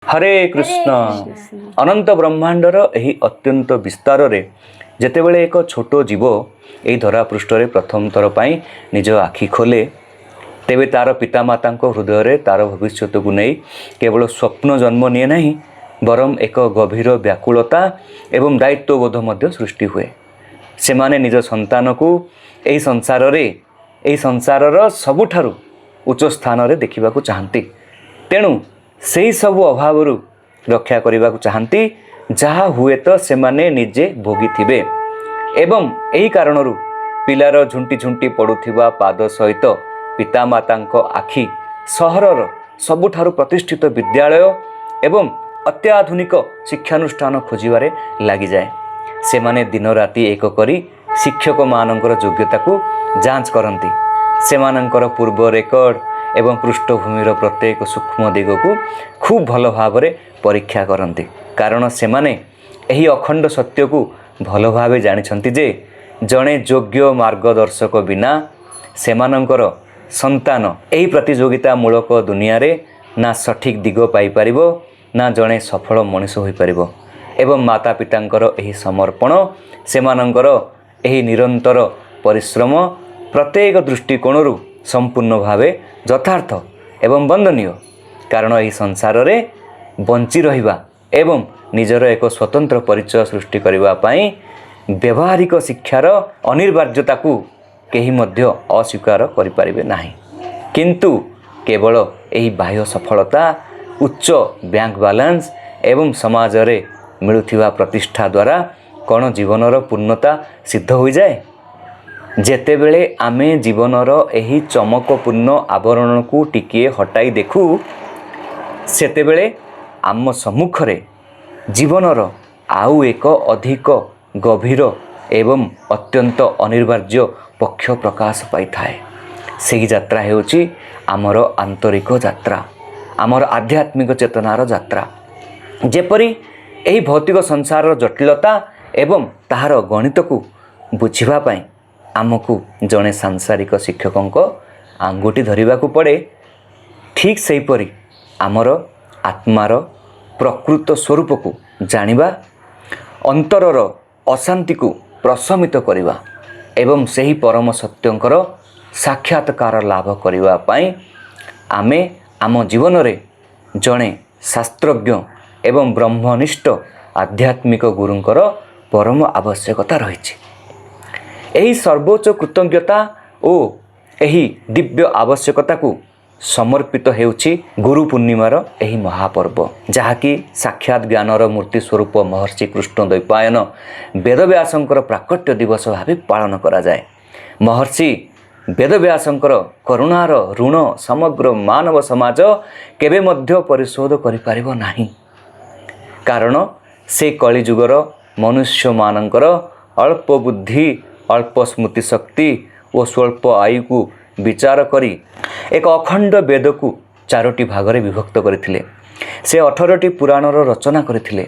हरे कृष्ण। अनंत ब्रह्मांडर यही अत्यंत विस्तार रे जेतेबेले एक छोट जीव यही धरा पृष्ठ प्रथम थर पर निज आखि खोले तेबे तार पितामाता हृदय रे तार भविष्यत को नहीं केवल स्वप्न जन्म निए नहीं बरम एक गभीर व्याकुलता एवं दायित्वबोध मध्य सृष्टि हुए। से माने निज संतान को यही संसार सबुठारु उच्च स्थान रे देखा चाहती तेणु से सबू अभाव रक्षा करने को चाहती जहा हुए तो से माने निजे भोगी थिबे एवं यही कारण पिलार झुंटी झुंटी पड़ुथिबा पाद सहित पितामाता आखि सहरर सबुठारु प्रतिष्ठित विद्यालय एवं अत्याधुनिक शिक्षानुष्ठान खोजिबारे लागि जाए। से माने दिन राति एक करी शिक्षक मानकर योग्यता को जांच करती सेमानंकर पूर्व रेकर्ड एवं पृष्ठभूमिर प्रत्येक सूक्ष्म दिग को खूब भल भाव परीक्षा करती कारण से माने यही अखंड सत्य को भल भाव जानिछंती जे जड़े योग्य मार्गदर्शक बिना सेमानंकर संतान यही प्रतियोगिता मूलक दुनिया रे ना सठिक दिग पाई परिबो ना जड़े सफल मनीष होई परिबो एवं माता पितांकर यही समर्पण सेमानंकर यही निरंतर परिश्रम प्रत्येक दृष्टिकोण संपूर्ण भावे यथार्थ एवं वंदनीय कारण यही संसार रे बंची रहिबा एवं निजर एक स्वतंत्र परिचय सृष्टि करबा पई व्यवहारिक शिक्षार अनिवार्यता को केही मध्य अस्वीकार करि परिबे नाही किंतु केवल यही बाह्य सफलता उच्च बैंक बैलेंस एवं समाज रे मिलुथिबा प्रतिष्ठा द्वारा कौन जीवनर पूर्णता सिद्ध हो जाए। जेतेबेले आमे जीवनर यही चमकपूर्ण आवरण को टिके हटाई देखू सेतेबेले आम सम्मुखरे जीवनर आउ एक अधिक गभीर एवं अत्यंत अनिवार्य पक्ष प्रकाश पाई थाए। सही यात्रा हेउची आमर आंतरिक यात्रा आमर आध्यात्मिक चेतनार यात्रा जेपरी यही भौतिक संसार जटिलता एवं ताहार गणित को बुझिबा पई आमको जड़े सांसारिक शिक्षक आंगुठी धरवा को पड़े ठीक सेहीपरि आमर आत्मार प्रकृत स्वरूप को जानिबा अंतरर अशांति को प्रशमित करवा एवं सही परम सत्यंकर साक्षात्कार लाभ करने पाई आमे आम जीवन रे जड़े शास्त्रज्ञ एवं ब्रह्मनिष्ठ आध्यात्मिक गुरुंकर परम आवश्यकता रही। यही सर्वोच्च कृतज्ञता और यही दिव्य आवश्यकता को समर्पित हेउछि गुरु पूर्णिमार यही महापर्व जहाँकि साक्षात ज्ञानर मूर्ति स्वरूप महर्षि कृष्ण द्वैपायन वेदव्यासंकर प्राकट्य दिवस भाव पालन करा जाए। महर्षि वेदव्यासंकर करुणार ऋण समग्र मानव समाज केबे मध्य परिशोध करि पारिबो नाही कारण से कलिजुगर मनुष्य मानकर अल्प बुद्धि अल्प स्मृति शक्ति और स्वल्प आयु को विचार करी एक अखंड वेद को 4टी भागरे विभक्त करथिले। से 18टी पुराणर रचना करथिले।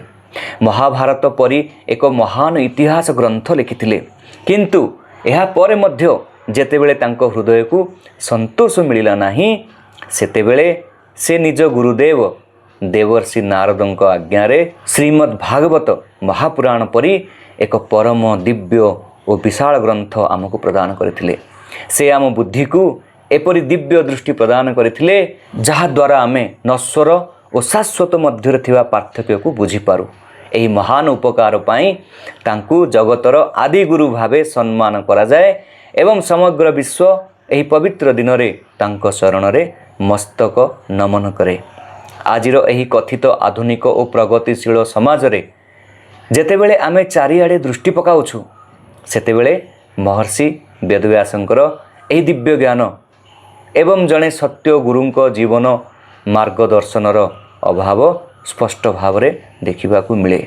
महाभारत परी एक महान इतिहास ग्रंथ लिखिथिले किंतु यहा परे मध्य जेतेबेले तांको हृदय को संतोष मिलिला नाही सेतेबेले से निज गुरुदेव देवर्षि नारदंक आज्ञा रे श्रीमद् भागवत महापुराण परी एक परम दिव्य और विशाल ग्रंथ आमको प्रदान करथिले। से आम बुद्धि को एपरी दिव्य दृष्टि प्रदान करथिले जहा द्वारा आमे नश्वर और शाश्वत मध्य थिबा पार्थक्य को बुझी पारू। एही महान उपकार पाई तांकु जगतर आदि गुरु भावे सम्मान करा जाए एवं समग्र विश्व एही पवित्र दिन रे तांको शरण रे मस्तक नमन करे। आजिर एही कथित आधुनिक और प्रगतिशील समाज रे जेतेबेले आमे चारिआडे दृष्टि पकाउछु सेतेबेले महर्षि वेदव्यासंकर एही दिव्य ज्ञान एवं जड़े सत्य गुरुंक जीवन मार्गदर्शनर अभाव स्पष्ट भाव रे देखिबा को मिले।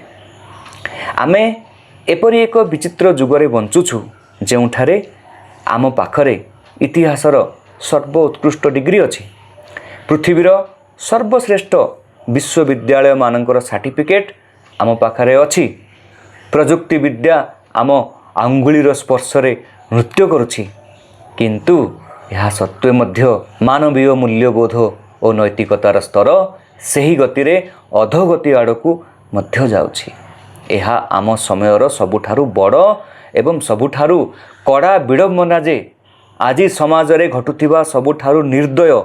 आमे एपरी एक विचित्र जुगरे बंचुछु जेउठारे आम पाखरे इतिहासर सर्वोत्कृष्ट डिग्री अछि। पृथ्वीर सर्वश्रेष्ठ विश्वविद्यालय मानकर सर्टिफिकेट आम पाखरे अछि। प्रजुक्ति विद्या आम आंगुलीर स्पर्श रे नृत्य करुछि किंतु यह सत्वे मध्य मानवीय मूल्यबोध और नैतिकतार स्तर ସେହି ଗତିରେ ଅଧୋଗତି ଆଡ଼କୁ ମଧ୍ୟ ଯାଉଛି। ଏହା ଆମ ସମୟର ସବୁଠାରୁ ବଡ଼ ଏବଂ ସବୁଠାରୁ କଡ଼ା ବିଡ଼ମ୍ବନା ଯେ ଆଜି ସମାଜରେ ଘଟୁଥିବା ସବୁଠାରୁ ନିର୍ଦ୍ଦୟ,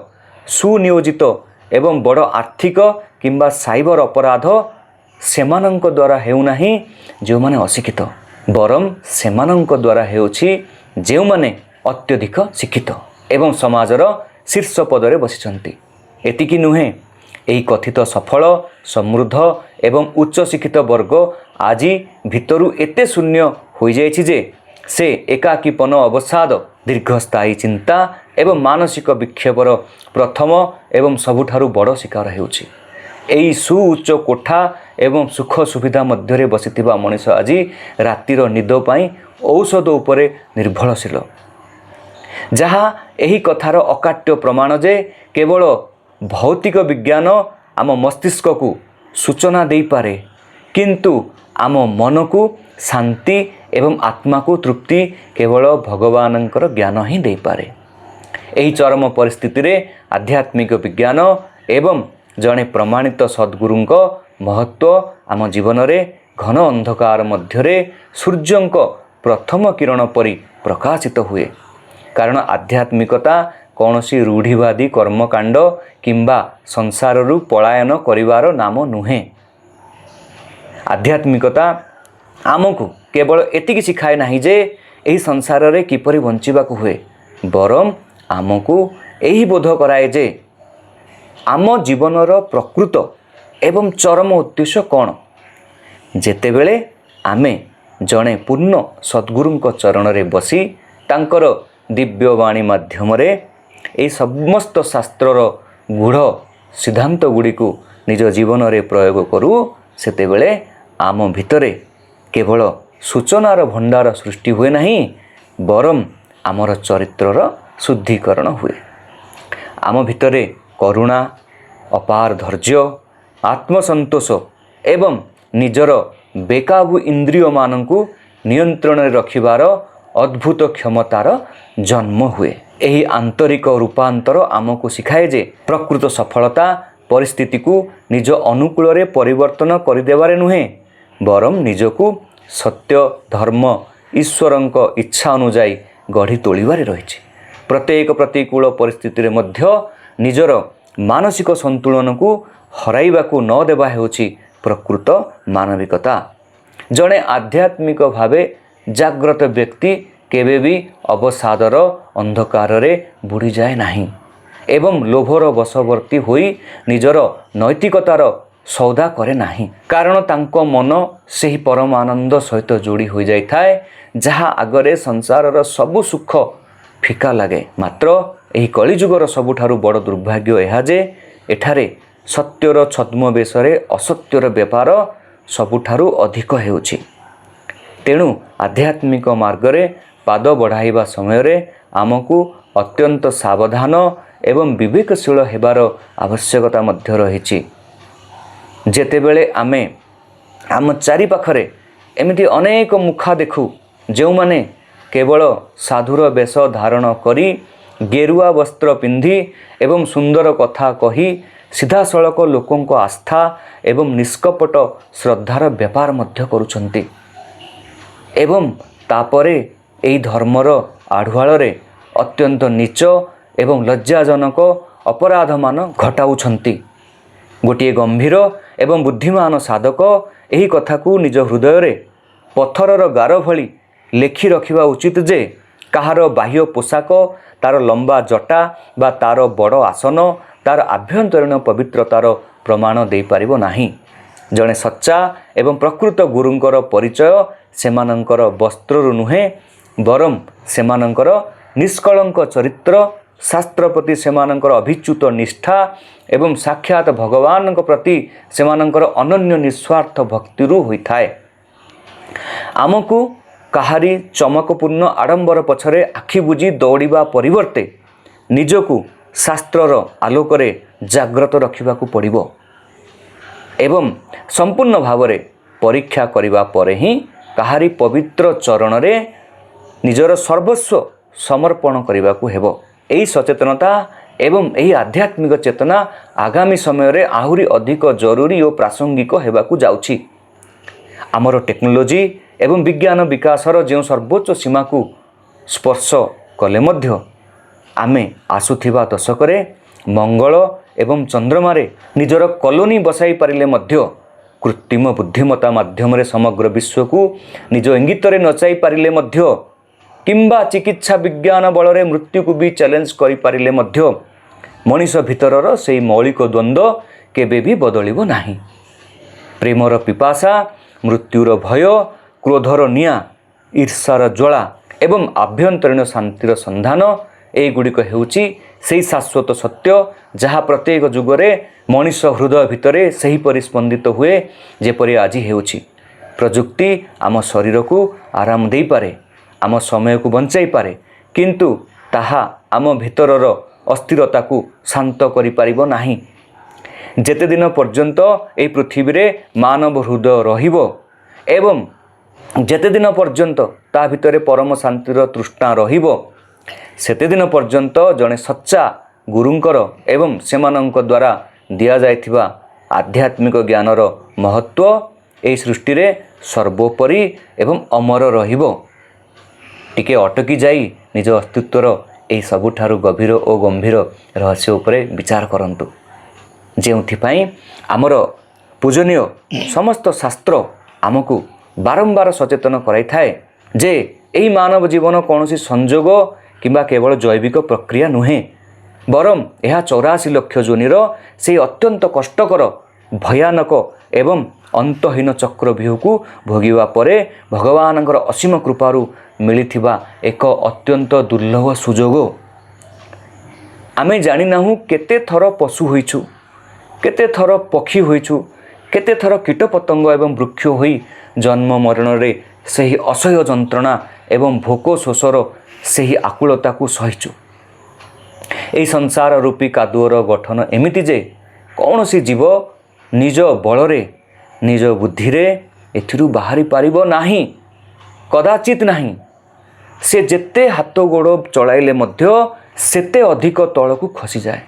ସୁନିୟୋଜିତ ଏବଂ ବଡ଼ ଆର୍ଥିକ କିମ୍ବା ସାଇବର ଅପରାଧ ସେମାନଙ୍କ ଦ୍ୱାରା ହେଉନାହିଁ ଯେଉଁମାନେ ଅଶିକ୍ଷିତ, ବରଂ ସେମାନଙ୍କ ଦ୍ୱାରା ହେଉଛି ଯେଉଁମାନେ ଅତ୍ୟଧିକ ଶିକ୍ଷିତ ଏବଂ ସମାଜର ଶୀର୍ଷ ପଦରେ ବସିଛନ୍ତି। ଏତିକି ନୁହେଁ, ଏହି କଥିତ ସଫଳ, ସମୃଦ୍ଧ ଏବଂ ଉଚ୍ଚଶିକ୍ଷିତ ବର୍ଗ ଆଜି ଭିତରୁ ଏତେ ଶୂନ୍ୟ ହୋଇଯାଇଛି ଯେ ସେ ଏକାକୀପନ, ଅବସାଦ, ଦୀର୍ଘସ୍ଥାୟୀ ଚିନ୍ତା ଏବଂ ମାନସିକ ବିକ୍ଷୋଭର ପ୍ରଥମ ଏବଂ ସବୁଠାରୁ ବଡ଼ ଶିକାର ହେଉଛି। ଏହି ସୁଉଚ୍ଚ କୋଠା ଏବଂ ସୁଖ ସୁବିଧା ମଧ୍ୟରେ ବସିଥିବା ମଣିଷ ଆଜି ରାତିର ନିଦ ପାଇଁ ଔଷଧ ଉପରେ ନିର୍ଭରଶୀଳ, ଯାହା ଏହି କଥାର ଅକାଟ୍ୟ ପ୍ରମାଣ ଯେ କେବଳ ଭୌତିକ ବିଜ୍ଞାନ ଆମ ମସ୍ତିଷ୍କକୁ ସୂଚନା ଦେଇପାରେ, କିନ୍ତୁ ଆମ ମନକୁ ଶାନ୍ତି ଏବଂ ଆତ୍ମାକୁ ତୃପ୍ତି କେବଳ ଭଗବାନଙ୍କର ଜ୍ଞାନ ହିଁ ଦେଇପାରେ। ଏହି ଚରମ ପରିସ୍ଥିତିରେ ଆଧ୍ୟାତ୍ମିକ ବିଜ୍ଞାନ ଏବଂ ଜଣେ ପ୍ରମାଣିତ ସଦ୍ଗୁରୁଙ୍କ ମହତ୍ତ୍ୱ ଆମ ଜୀବନରେ ଘନ ଅନ୍ଧକାର ମଧ୍ୟରେ ସୂର୍ଯ୍ୟଙ୍କ ପ୍ରଥମ କିରଣ ପରି ପ୍ରକାଶିତ ହୁଏ। କାରଣ ଆଧ୍ୟାତ୍ମିକତା କୌଣସି ରୂଢ଼ିବାଦୀ କର୍ମକାଣ୍ଡ କିମ୍ବା ସଂସାରରୁ ପଳାୟନ କରିବାର ନାମ ନୁହେଁ। ଆଧ୍ୟାତ୍ମିକତା ଆମକୁ କେବଳ ଏତିକି ଶିଖାଏ ନାହିଁ ଯେ ଏହି ସଂସାରରେ କିପରି ବଞ୍ଚିବାକୁ ହୁଏ, ବରଂ ଆମକୁ ଏହି ବୋଧ କରାଏ ଯେ ଆମ ଜୀବନର ପ୍ରକୃତ ଏବଂ ଚରମ ଉଦ୍ଦେଶ୍ୟ କ'ଣ। ଯେତେବେଳେ ଆମେ ଜଣେ ପୂର୍ଣ୍ଣ ସଦ୍ଗୁରୁଙ୍କ ଚରଣରେ ବସି ତାଙ୍କର ଦିବ୍ୟବାଣୀ ମାଧ୍ୟମରେ ଏହି ସମସ୍ତ ଶାସ୍ତ୍ରର ଗୂଢ଼ ସିଦ୍ଧାନ୍ତ ଗୁଡ଼ିକୁ ନିଜ ଜୀବନରେ ପ୍ରୟୋଗ କରୁ, ସେତେବେଳେ ଆମ ଭିତରେ କେବଳ ସୂଚନାର ଭଣ୍ଡାର ସୃଷ୍ଟି ହୁଏ ନାହିଁ, ବରଂ ଆମର ଚରିତ୍ରର ଶୁଦ୍ଧିକରଣ ହୁଏ। ଆମ ଭିତରେ କରୁଣା, ଅପାର ଧୈର୍ଯ୍ୟ, ଆତ୍ମସନ୍ତୋଷ ଏବଂ ନିଜର ବେକାବୁ ଇନ୍ଦ୍ରିୟମାନଙ୍କୁ ନିୟନ୍ତ୍ରଣରେ ରଖିବାର ଅଦ୍ଭୁତ କ୍ଷମତାର ଜନ୍ମ ହୁଏ। ଏହି ଆନ୍ତରିକ ରୂପାନ୍ତର ଆମକୁ ଶିଖାଏ ଯେ ପ୍ରକୃତ ସଫଳତା ପରିସ୍ଥିତିକୁ ନିଜ ଅନୁକୂଳରେ ପରିବର୍ତ୍ତନ କରିଦେବାରେ ନୁହେଁ, ବରଂ ନିଜକୁ ସତ୍ୟ, ଧର୍ମ, ଈଶ୍ୱରଙ୍କ ଇଚ୍ଛା ଅନୁଯାୟୀ ଗଢ଼ି ତୋଳିବାରେ ରହିଛି। ପ୍ରତ୍ୟେକ ପ୍ରତିକୂଳ ପରିସ୍ଥିତିରେ ମଧ୍ୟ ନିଜର ମାନସିକ ସନ୍ତୁଳନକୁ ହରାଇବାକୁ ନ ଦେବା ହେଉଛି ପ୍ରକୃତ ମାନବିକତା। ଜଣେ ଆଧ୍ୟାତ୍ମିକ ଭାବେ ଜାଗ୍ରତ ବ୍ୟକ୍ତି କେବେ ବି ଅବସାଦର ଅନ୍ଧକାରରେ ବୁଡ଼ିଯାଏ ନାହିଁ ଏବଂ ଲୋଭର ବଶବର୍ତ୍ତୀ ହୋଇ ନିଜର ନୈତିକତାର ସୌଦା କରେ ନାହିଁ, କାରଣ ତାଙ୍କ ମନ ସେହି ପରମାନନ୍ଦ ସହିତ ଯୋଡ଼ି ହୋଇଯାଇଥାଏ ଯାହା ଆଗରେ ସଂସାରର ସବୁ ସୁଖ ଫିକା ଲାଗେ। ମାତ୍ର ଏହି କଳିଯୁଗର ସବୁଠାରୁ ବଡ଼ ଦୁର୍ଭାଗ୍ୟ ଏହା ଯେ ଏଠାରେ ସତ୍ୟର ଛଦ୍ମବେଶରେ ଅସତ୍ୟର ବେପାର ସବୁଠାରୁ ଅଧିକ ହେଉଛି। ତେଣୁ ଆଧ୍ୟାତ୍ମିକ ମାର୍ଗରେ ପାଦ ବଢ଼ାଇବା ସମୟରେ ଆମକୁ ଅତ୍ୟନ୍ତ ସାବଧାନ ଏବଂ ବିବେକଶୀଳ ହେବାର ଆବଶ୍ୟକତା ମଧ୍ୟ ରହିଛି। ଯେତେବେଳେ ଆମେ ଆମ ଚାରିପାଖରେ ଏମିତି ଅନେକ ମୁଖା ଦେଖୁ ଯେଉଁମାନେ କେବଳ ସାଧୁର ବେଶ ଧାରଣ କରି, ଗେରୁଆ ବସ୍ତ୍ର ପିନ୍ଧି ଏବଂ ସୁନ୍ଦର କଥା କହି ସିଧାସଳଖ ଲୋକଙ୍କ ଆସ୍ଥା ଏବଂ ନିଷ୍କପଟ ଶ୍ରଦ୍ଧାର ବେପାର ମଧ୍ୟ କରୁଛନ୍ତି ଏବଂ ତାପରେ ଏହି ଧର୍ମର ଆଢ଼ୁଆଳରେ ଅତ୍ୟନ୍ତ ନୀଚ ଏବଂ ଲଜ୍ଜାଜନକ ଅପରାଧମାନ ଘଟାଉଛନ୍ତି, ଗୋଟିଏ ଗମ୍ଭୀର ଏବଂ ବୁଦ୍ଧିମାନ ସାଧକ ଏହି କଥାକୁ ନିଜ ହୃଦୟରେ ପଥରର ଗାର ଭଳି ଲେଖି ରଖିବା ଉଚିତ ଯେ କାହାର ବାହ୍ୟ ପୋଷାକ, ତା'ର ଲମ୍ବା ଜଟା ବା ତା'ର ବଡ଼ ଆସନ ତା'ର ଆଭ୍ୟନ୍ତରୀଣ ପବିତ୍ରତାର ପ୍ରମାଣ ଦେଇପାରିବ ନାହିଁ। ଜଣେ ସଚ୍ଚା ଏବଂ ପ୍ରକୃତ ଗୁରୁଙ୍କର ପରିଚୟ ସେମାନଙ୍କର ବସ୍ତ୍ରରୁ ନୁହେଁ, ବରଂ ସେମାନଙ୍କର ନିଷ୍କଳଙ୍କ ଚରିତ୍ର, ଶାସ୍ତ୍ର ପ୍ରତି ସେମାନଙ୍କର ଅଭିଚ୍ୟୁତ ନିଷ୍ଠା ଏବଂ ସାକ୍ଷାତ ଭଗବାନଙ୍କ ପ୍ରତି ସେମାନଙ୍କର ଅନନ୍ୟ ନିଃସ୍ୱାର୍ଥ ଭକ୍ତିରୁ ହୋଇଥାଏ। ଆମକୁ କାହାରି ଚମକପୂର୍ଣ୍ଣ ଆଡ଼ମ୍ବର ପଛରେ ଆଖି ବୁଜି ଦୌଡ଼ିବା ପରିବର୍ତ୍ତେ ନିଜକୁ ଶାସ୍ତ୍ରର ଆଲୋକରେ ଜାଗ୍ରତ ରଖିବାକୁ ପଡ଼ିବ ଏବଂ ସମ୍ପୂର୍ଣ୍ଣ ଭାବରେ ପରୀକ୍ଷା କରିବା ପରେ ହିଁ କାହାରି ପବିତ୍ର ଚରଣରେ ନିଜର ସର୍ବସ୍ୱ ସମର୍ପଣ କରିବାକୁ ହେବ। ଏହି ସଚେତନତା एवं यही आध्यात्मिक चेतना आगामी समय आहुरी अधिक जरूरी और प्रासंगिक होगाकू जाउछि। आमर टेक्नोलोजी एवं विज्ञान विकासर जो सर्वोच्च सीमा को स्पर्श कले मध्य आमे आसुथिबा दशकरे मंगल एवं चंद्रमारे निजर कॉलोनी बसाई पारिले मध्य कृत्रिम बुद्धिमत्ता माध्यम समग्र विश्व को निज इंगित नचाई पारिले मध्य किंबा चिकित्सा विज्ञान बल रे मृत्यु को भी चैलेंज करि पारिले मध्य मनीष भितरर से मौलिक द्वंद्व केबे भी बदलिबो नाही। प्रेमर पिपासा, मृत्युर भय, क्रोधर निया, ईर्षार ज्वाला एवं आभ्यंतरीण शांतिर संधान एगुड़िक हेउची सेही शाश्वत सत्य जहाँ प्रत्येक जुगरे मनीष हृदय भितरे सही परि स्पंदित हुए जेपरि आज हेउची। प्रजुक्ति आम शरीर को आराम दे पारे, आम समय को बंचाई पारे, किंतु ताहा आम भितरर अस्थिरता को शांत करि पारिबो नाही। जेते दिन पर्यंत ए पृथ्वी रे मानव हृदय रहिबो एवं जेते दिन पर्यंत ता भितरे परम शांतिर तृष्णा रहिबो सेते दिन पर्यंत जड़े सच्चा गुरुंकर एवं सेमानंक द्वारा दिया जाइथिबा आध्यात्मिक ज्ञानर महत्व ए सृष्टि रे सर्वोपरि एवं अमर रहिबो। टिके अटकी जाई निज अस्तित्वर ए सबुठारु गभीर और गंभीर रहस्य उपरे विचार करंतु, जेउथिपाई आमर पूजनीय समस्त शास्त्र आमको बारंबार सचेतन कराई थाए जे एही मानव जीवन कौनसी संजोग किंबा केवल जैविक प्रक्रिया नुहे, बरम यह 84 लाख जोनिर से अत्यंत कष्टकर भयानक एवं अंतहीन चक्रव्यूह को भोगिवा परे भगवानଙ୍କର असीम कृपारू मिलिथिबा एक अत्यंत दुर्लभ सुजोग। आमे जानि नाहु केते थर पशु होइछु, केते थर पक्षी होइछु, केते थर कीट पतंग एवं वृक्ष होई जन्म मरण रे सही असह्य जंत्रणा एवं भोक शोषर सही आकुलता को सहिछु। एही संसार रूपी कादुअर गठन एमिति जे कौन सी जीव निज बलरे निज बुद्धि रे एथिरु बाहरी पारिबो नाही, कदाचित नाही। से जेते हाथ गोड़ चलाइले मध्य सेते अधिक तल को खसी जाए।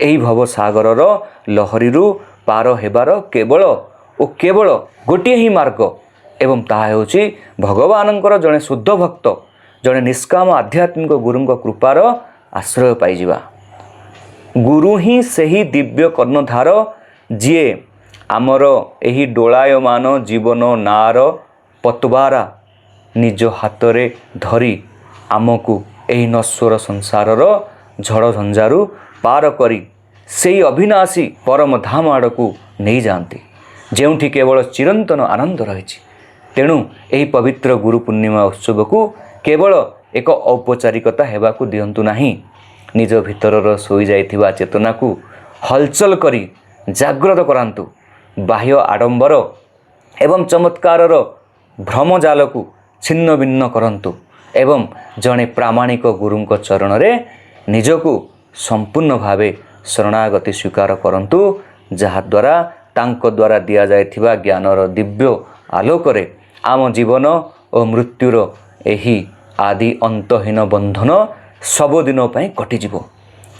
एही भव सागरर लहरीरु पार हेबार केवल ओ केवल गोटिए ही मार्ग एवं ताहा हेउची भगवानंकर जड़े शुद्ध भक्त जड़े निष्काम आध्यात्मिक गुरुंक कृपार आश्रय पाइजिबा। गुरु ही सही दिव्य कर्णधार जिए आमर एही डोलायमान जीवन नार पतवारा निज हातरे धरी आमको एही नश्वर संसारर झड़ झंझारू पार करी सेही अविनाशी परम धाम आड़कू नहीं जाती, जेउठी केवल चिरंतन आनंद रही। तेणु एही पवित्र गुरु पूर्णिमा उत्सव को केवल एक औपचारिकता हेबाकू दियंतु नाही, निज भितरर सोई जाइथिबा चेतना को हलचल करी जागृत करांतु। बाह्य आडंबर एवं चमत्कारर भ्रमजाल को छिन्न भिन्न करंतु एवं जड़े प्रामाणिक गुरुंक चरण रे निजको संपूर्ण भावे शरणागति स्वीकार करंतु, जहा द्वारा तांको द्वारा दिया जाइथिबा ज्ञानर दिव्य आलोकरे आम जीवन और मृत्युर एही आदि अंतहीन बंधन सबदिन पई कटिजिवो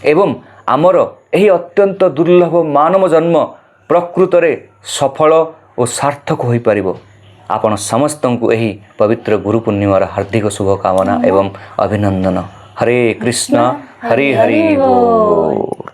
एवं आमर एही अत्यंत दुर्लभ मानव जन्म प्रकृतरे सफल और सार्थक होई परिबो। आपण समस्तंकु एही पवित्र गुरु पूर्णिमार हार्दिक शुभकामना एवं अभिनंदन। हरे कृष्ण हरे हरि बोल।